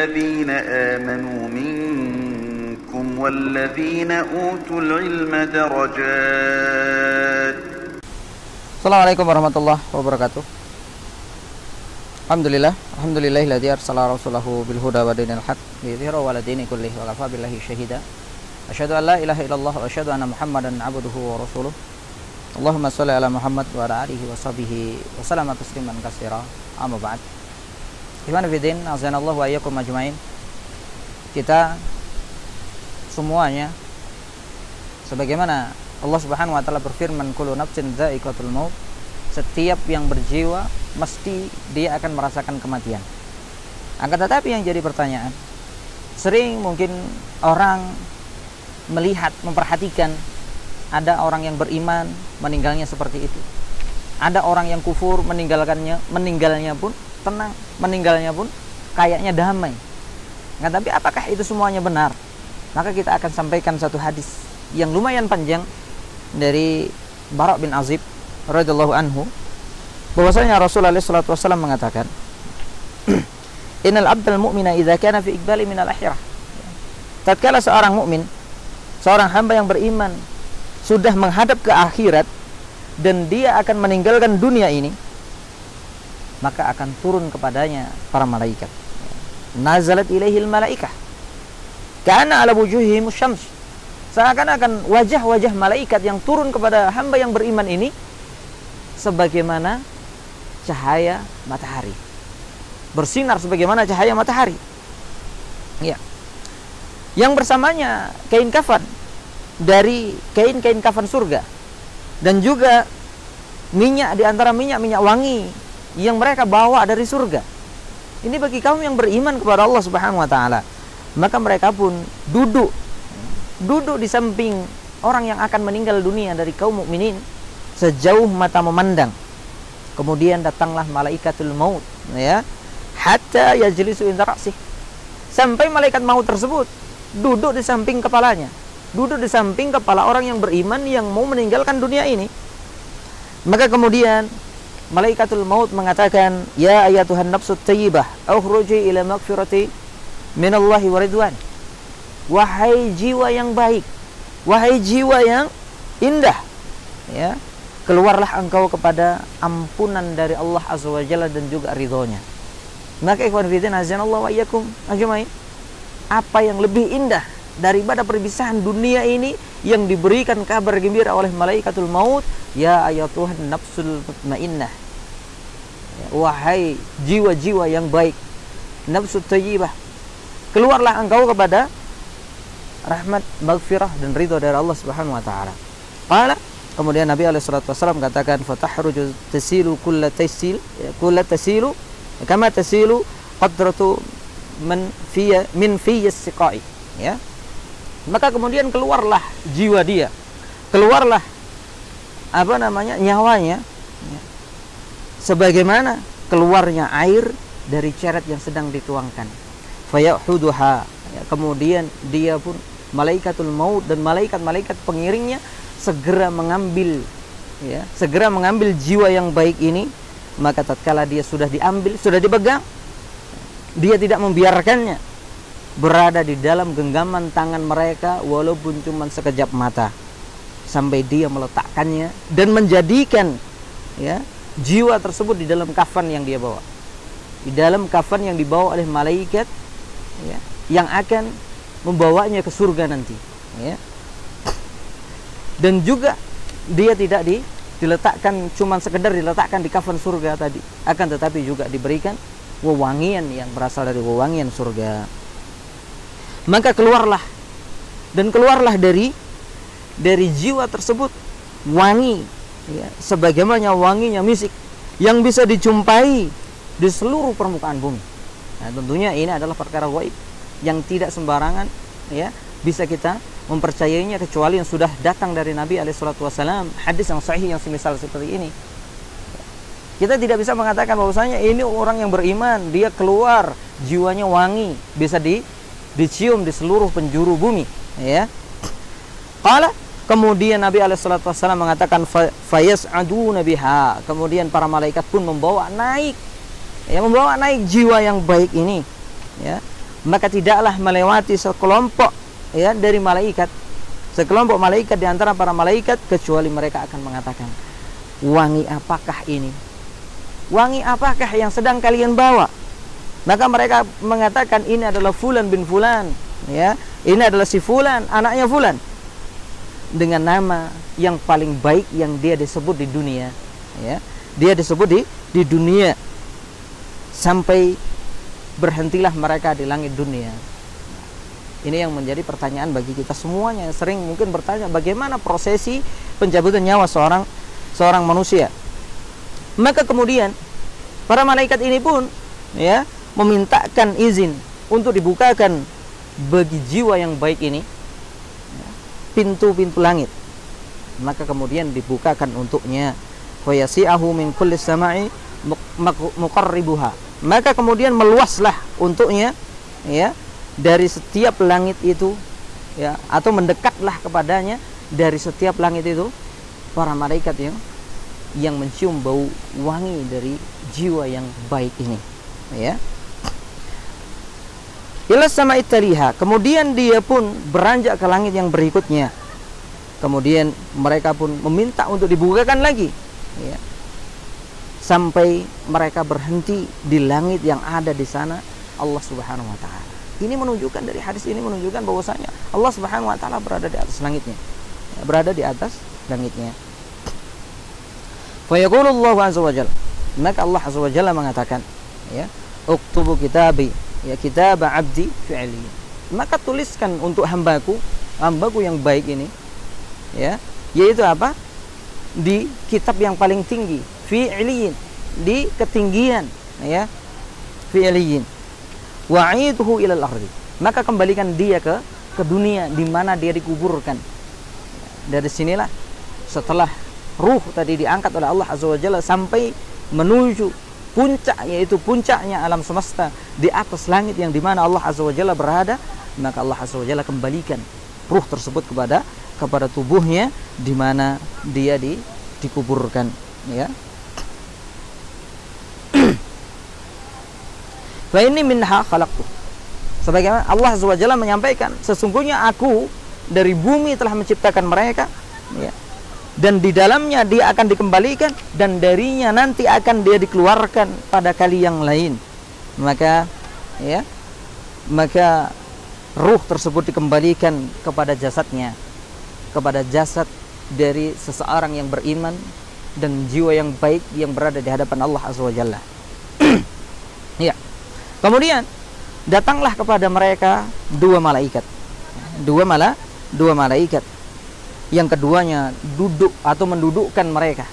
الذين آمنوا منكم والذين أوتوا العلم درجات. Assalamualaikum warahmatullahi wabarakatuh. Alhamdulillahilladzi arsala rasulahu bil huda wa dinil haq liyudhhirahu 'ala dini kullihi wa kafa billahi shahida. Asyhadu an la ilaha illallah wa asyhadu anna Muhammadan 'abduhu wa rasuluh. Allahumma shalli ala Muhammad wa ala alihi wa sahbihi wa sallama tasliman katsira. Amma ba'd. Ikhwan fillah, azanallahu wa iyyakum ajmain. Kita semuanya sebagaimana Allah Subhanahu wa taala berfirman, kullu nafsin dha'iqatul maut. Setiap yang berjiwa mesti dia akan merasakan kematian. Akan tetapi yang jadi pertanyaan, sering mungkin orang melihat, memperhatikan ada orang yang beriman meninggalnya seperti itu. Ada orang yang kufur meninggalnya pun tenang, meninggalnya pun kayaknya damai. Tapi apakah itu semuanya benar? Maka kita akan sampaikan satu hadis yang lumayan panjang dari Bara' bin Azib radhiyallahu anhu, bahwasanya Rasulullah sallallahu alaihi wasallam mengatakan, innal abdal mu'mina idza kana fi iqbali minal akhirah. Tatkala seorang mukmin, seorang hamba yang beriman sudah menghadap ke akhirat dan dia akan meninggalkan dunia ini, maka akan turun kepadanya para malaikat. Nazalat ilaihil malaikah kana ala wujuhihim syams. Seakan-akan wajah-wajah malaikat yang turun kepada hamba yang beriman ini sebagaimana cahaya matahari, bersinar sebagaimana cahaya matahari. Ya. Yang bersamanya kain kafan dari kain-kain kafan surga, dan juga minyak di antara minyak wangi yang mereka bawa dari surga. Ini bagi kaum yang beriman kepada Allah Subhanahu wa taala. Maka mereka pun duduk di samping orang yang akan meninggal dunia dari kaum mukminin sejauh mata memandang. Kemudian datanglah malaikatul maut, ya, hatta yajlisu inda ra'sih, sampai malaikat maut tersebut duduk di samping kepalanya, duduk di samping kepala orang yang beriman yang mau meninggalkan dunia ini. Maka kemudian malaikatul maut mengatakan, ya ayatuhan nafsut thayyibah ukhruji ila maghfirati minallahi wa ridwan. Wahai jiwa yang baik, wahai jiwa yang indah, ya, keluarlah engkau kepada ampunan dari Allah Azza wa Jalla dan juga ridhonya. Maka ikhwan fillah, azanallahu wa iyyakum ajmain, apa yang lebih indah daripada perpisahan dunia ini yang diberikan kabar gembira oleh malaikatul maut, ya ayatuhan nafsul mutmainnah, wahai jiwa-jiwa yang baik, nafsut thayyibah, keluarlah engkau kepada rahmat, maghfirah dan ridha dari Allah Subhanahu wa taala. Qala, kemudian Nabi alaihi salatu wasallam katakan, fatahruju tasilu kullu tasilu kama tasilu qadratu min fi as-siqai, ya. Maka kemudian keluarlah jiwa dia, keluarlah nyawanya, ya, sebagaimana keluarnya air dari ceret yang sedang dituangkan. Fayahuduha, ya, kemudian dia pun malaikatul maut dan malaikat-malaikat pengiringnya segera mengambil jiwa yang baik ini. Maka tatkala dia sudah diambil, sudah dipegang, dia tidak membiarkannya berada di dalam genggaman tangan mereka walaupun cuma sekejap mata, sampai dia meletakkannya dan menjadikan, ya, jiwa tersebut di dalam kafan yang dia bawa, di dalam kafan yang dibawa oleh malaikat, ya, yang akan membawanya ke surga nanti, ya. Dan juga dia tidak diletakkan cuma sekedar diletakkan di kafan surga tadi, akan tetapi juga diberikan wewangian yang berasal dari wewangian surga. Maka keluarlah dari jiwa tersebut wangi, ya, sebagaimana wanginya misik yang bisa dijumpai di seluruh permukaan bumi. Nah, tentunya ini adalah perkara gaib yang tidak sembarangan, ya, bisa kita mempercayainya kecuali yang sudah datang dari Nabi alaihi salatu wasallam, hadis yang sahih yang semisal seperti ini. Kita tidak bisa mengatakan bahwasanya ini orang yang beriman, dia keluar jiwanya wangi, bisa dicium di seluruh penjuru bumi, ya. Qala, kemudian Nabi alaihi salatu wasallam mengatakan fayas'aduna biha, kemudian para malaikat pun membawa naik jiwa yang baik ini, ya, maka tidaklah melewati sekelompok ya dari malaikat, sekelompok malaikat di antara para malaikat, kecuali mereka akan mengatakan, wangi apakah ini? Wangi apakah yang sedang kalian bawa? Maka mereka mengatakan, ini adalah fulan bin fulan, ya, ini adalah si fulan, anaknya fulan, dengan nama yang paling baik yang dia disebut di dunia, ya, dia disebut di dunia, sampai berhentilah mereka di langit dunia. Ini yang menjadi pertanyaan bagi kita semuanya, yang sering mungkin bertanya, bagaimana prosesi pencabutan nyawa seorang manusia. Maka kemudian para malaikat ini pun ya memintakan izin untuk dibukakan bagi jiwa yang baik ini pintu-pintu langit. Maka kemudian dibukakan untuknya, wa yasi'ahu min kulli sama'i muqarribuha. Maka kemudian meluaslah untuknya ya dari setiap langit itu, ya, atau mendekatlah kepadanya dari setiap langit itu para malaikat yang mencium bau wangi dari jiwa yang baik ini, ya. Ila sama'it taliha, kemudian dia pun beranjak ke langit yang berikutnya. Kemudian mereka pun meminta untuk dibukakan lagi, ya, sampai mereka berhenti di langit yang ada di sana Allah Subhanahu wa taala. Ini menunjukkan, dari hadis ini menunjukkan bahwasanya Allah Subhanahu wa taala berada di atas langitnya, ya, berada di atas langitnya. Fa yaqulu Allah azza wa jalla, maka Allah azza wa jalla mengatakan, ya, uktubu kitabi, ya, kitab abdi fi'li, maka tuliskan untuk hambaku yang baik ini, ya, yaitu apa? Di kitab yang paling tinggi, fi'liyin, di ketinggian, ya, fi'liyin. Wa'idhu ilal ardi, maka kembalikan dia ke dunia di mana dia dikuburkan. Dari sinilah setelah ruh tadi diangkat oleh Allah azza wa jalla sampai menuju puncak, yaitu puncaknya alam semesta di atas langit yang dimana Allah azza wa jalla berada, maka Allah azza wa jalla kembalikan ruh tersebut kepada tubuhnya di mana dia dikuburkan, ya. Fa inni minha khalaqtu, sebagaimana Allah azza wa jalla menyampaikan, sesungguhnya aku dari bumi telah menciptakan mereka, ya, dan di dalamnya dia akan dikembalikan, dan darinya nanti akan dia dikeluarkan pada kali yang lain. Maka ya, maka ruh tersebut dikembalikan kepada jasadnya, kepada jasad dari seseorang yang beriman dan jiwa yang baik yang berada di hadapan Allah azza wa jalla. Ya. Kemudian datanglah kepada mereka dua malaikat, yang keduanya duduk atau mendudukkan mereka.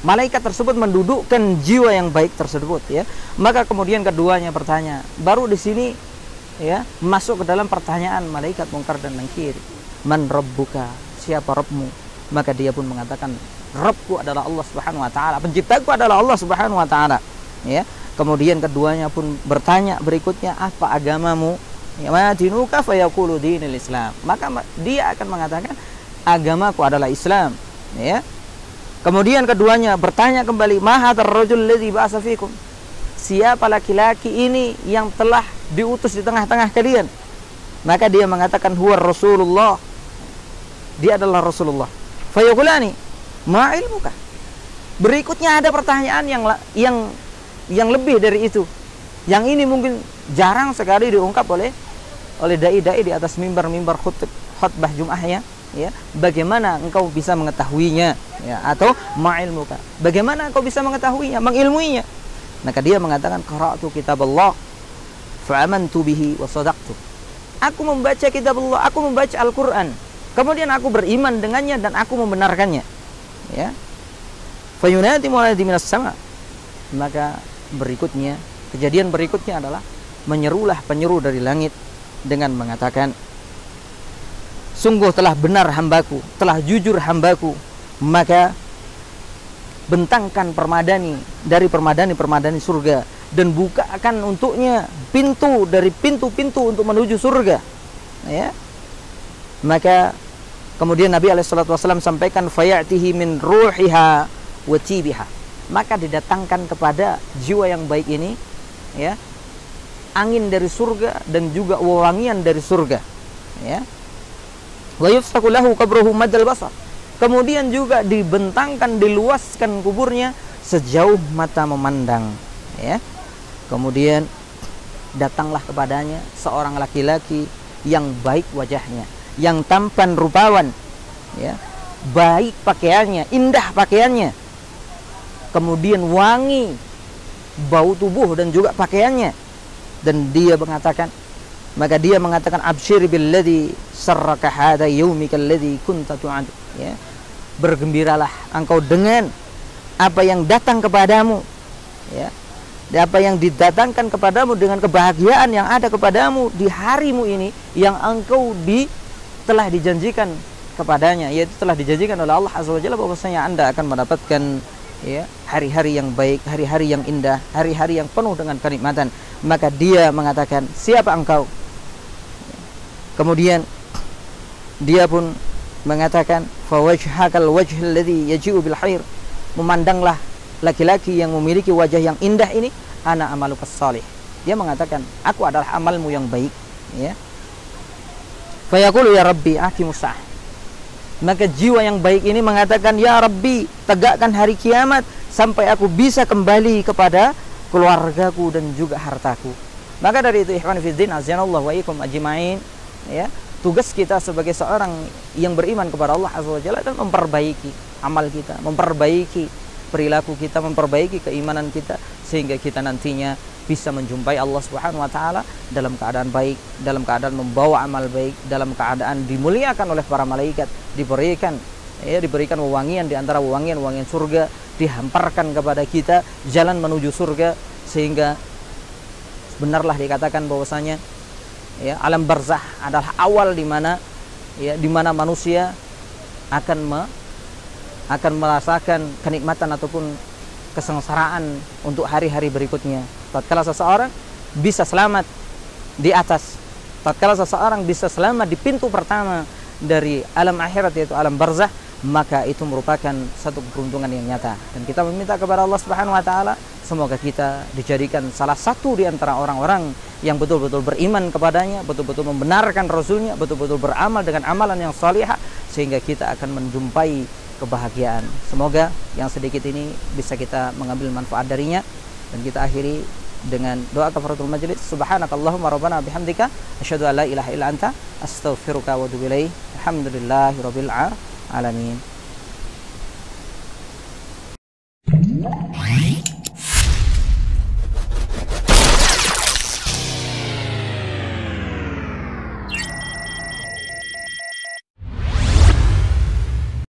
Malaikat tersebut mendudukkan jiwa yang baik tersebut, ya. Maka kemudian keduanya bertanya, baru di sini, ya, masuk ke dalam pertanyaan malaikat Munkar dan Nakir. Man rabbuka, siapa Rabbmu? Maka dia pun mengatakan, Rabbku adalah Allah Subhanahu wa taala, penciptaku adalah Allah Subhanahu wa taala, ya. Kemudian keduanya pun bertanya berikutnya, apa agamamu? Ya, ma dinuka fa yaqulu dinul Islam. Maka dia akan mengatakan, agamaku adalah Islam, ya. Kemudian keduanya bertanya kembali, ma hadzal rajul ladzi ba'atsa fikum? Siapa laki-laki ini yang telah diutus di tengah-tengah kalian? Maka dia mengatakan, huwa Rasulullah, dia adalah Rasulullah. Fa yaqulani, ma ilmuka? Berikutnya ada pertanyaan yang lebih dari itu. Yang ini mungkin jarang sekali diungkap oleh dai-dai di atas mimbar khutbah Jum'ahnya, ya. Bagaimana engkau bisa mengetahuinya, ya, atau ma'ilmuka, bagaimana engkau bisa mengetahuinya, mengilmuinya? Maka dia mengatakan, qara'tu kitaballah fa'amantu bihi wa sadaqtu. Aku membaca kitab Allah, aku membaca Al-Qur'an, kemudian aku beriman dengannya dan aku membenarkannya, ya. Fayunati mu'aladi minas sama. Maka berikutnya, kejadian berikutnya adalah menyerulah penyeru dari langit dengan mengatakan, sungguh telah benar hambaku, telah jujur hambaku, maka bentangkan permadani dari permadani surga, dan bukakan untuknya pintu dari pintu-pintu untuk menuju surga, ya. Maka kemudian Nabi SAW sampaikan, fayatihi min ruhiha wa tibiha, maka didatangkan kepada jiwa yang baik ini, ya, angin dari surga dan juga wewangian dari surga, ya. Wa yufsahu lahu qabruhu madal basar. Kemudian juga dibentangkan, diluaskan kuburnya sejauh mata memandang, ya. Kemudian datanglah kepadanya seorang laki-laki yang baik wajahnya, yang tampan rupawan, ya, baik pakaiannya, indah pakaiannya, kemudian wangi bau tubuh dan juga pakaiannya. Dan dia mengatakan, maka dia mengatakan, absyir billadzi sarraka hada yaumika alladzi kunta tu'ad, ya, bergembiralah engkau dengan apa yang datang kepadamu, ya, apa yang didatangkan kepadamu, dengan kebahagiaan yang ada kepadamu di harimu ini yang engkau telah dijanjikan kepadanya, yaitu telah dijanjikan oleh Allah Azza wa Jalla bahwasanya Anda akan mendapatkan, ya, hari-hari yang baik, hari-hari yang indah, hari-hari yang penuh dengan kenikmatan. Maka dia mengatakan, siapa engkau? Kemudian dia pun mengatakan, fawajhakal wajh alladhi yaji'u bil khair, memandanglah laki-laki yang memiliki wajah yang indah ini, ana amalukas salih. Dia mengatakan, aku adalah amalmu yang baik, ya. Fayaqulu ya Rabbi aqimus sa'ah. Maka jiwa yang baik ini mengatakan, ya Rabbi, tegakkan hari kiamat sampai aku bisa kembali kepada keluargaku dan juga hartaku. Maka dari itu, ikhwan fiddin azanallahu wa ikum ajma'in, ya, tugas kita sebagai seorang yang beriman kepada Allah Azza wa Jalla adalah memperbaiki amal kita, memperbaiki perilaku kita, memperbaiki keimanan kita, sehingga kita nantinya bisa menjumpai Allah Subhanahu wa taala dalam keadaan baik, dalam keadaan membawa amal baik, dalam keadaan dimuliakan oleh para malaikat, diberikan wewangian di antara wewangian surga, dihamparkan kepada kita jalan menuju surga, sehingga benarlah dikatakan bahwasanya, ya, alam barzakh adalah awal di mana, ya, di mana manusia akan merasakan kenikmatan ataupun kesengsaraan untuk hari-hari berikutnya. Tatkala seseorang bisa selamat di atas, tatkala seseorang bisa selamat di pintu pertama dari alam akhirat, yaitu alam barzakh, maka itu merupakan satu keberuntungan yang nyata. Dan kita meminta kepada Allah Subhanahu wa taala, semoga kita dijadikan salah satu di antara orang-orang yang betul-betul beriman kepadanya, betul-betul membenarkan Rasulnya, betul-betul beramal dengan amalan yang salihah, sehingga kita akan menjumpai kebahagiaan. Semoga yang sedikit ini bisa kita mengambil manfaat darinya. Dan kita akhiri dengan doa kafaratul majlis. Subhanakallahumma rabbana bihamdika asyhadu an la ilaha illa anta astaghfiruka wa atubu ilaik. Alhamdulillahirabbil alamin.